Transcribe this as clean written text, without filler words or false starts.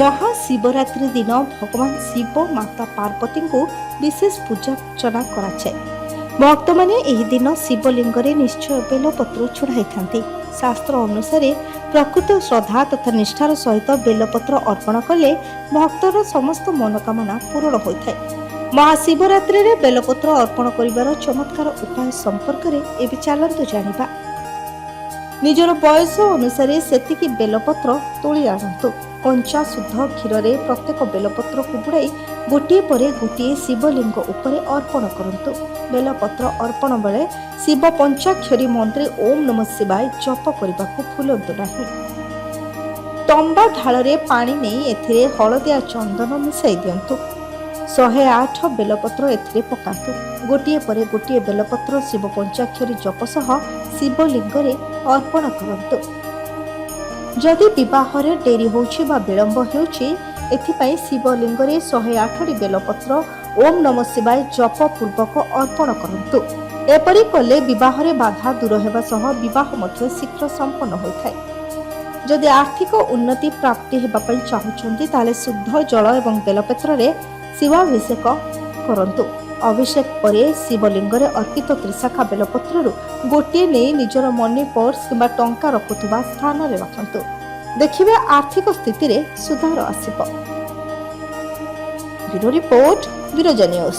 महाशिवरात्रि दिन भगवान शिव माता पार्वती को विशेष पूजा अर्चना कराए। भक्त मैंने यह दिन शिवलिंग निश्चय बेलपत्र चढ़ाई था। शास्त्र अनुसार प्रकृत श्रद्धा तथा निष्ठार सहित बेलपत्र अर्पण कले भक्तर समस्त मनोकामना पूर्ण होता है। महाशिवरात्रि में बेलपत्र अर्पण कर चमत्कार उपाय संपर्क में एवं चलतु जाना। निजर बयस अनुसार सेतिकी बेलपत्र तोली आणतु। कंचा शुद्ध क्षीर रे प्रत्येक बेलपत्र को बुड़ाई गोटे पर गोटे शिवलिंग उपरे अर्पण करंतु। बेलपत्र अर्पण बेले शिव पंचाक्षरी मंत्री ओम नमः शिवाय जप करने को भूलंतु नहीं। तंबा ढाल रे पानी नहीं एथिरे हलदिया चंदन मिसाई दियंतु। 108 बेलपत्र एथिरे पकातु। गोटे पर गोटे बेलपत्र शिव पंचाक्षरी जप सह शिवलिंग रे अर्पण करंतु। जदि विवाह रे डेरी होछि बा विलंब होछि एथिपाई शिवलिंग रे 108 बेलपत्र ओम नमः शिवाय जप पूर्वक अर्पण करंतु। एपरि कले विवाह रे बाधा दूर हेबा सह विवाह मध्ये शीघ्र संपन्न होइथाय। जदि आर्थिक उन्नति प्राप्ति हेबा पई चाहुछन्ति ताले शुद्ध जल एवं बेलपत्र रे शिवाभिषेक करंतु। अभिषेक परे शिवलिंग रे अर्पित त्रिशाखा बेलपत्र गोटे नहीं निजर मनी पर्स किंबा टंका रखुवा स्थान रे रखंतु। देखिबे आर्थिक स्थिति रे सुधार Asib. Bureau report, Viraja news.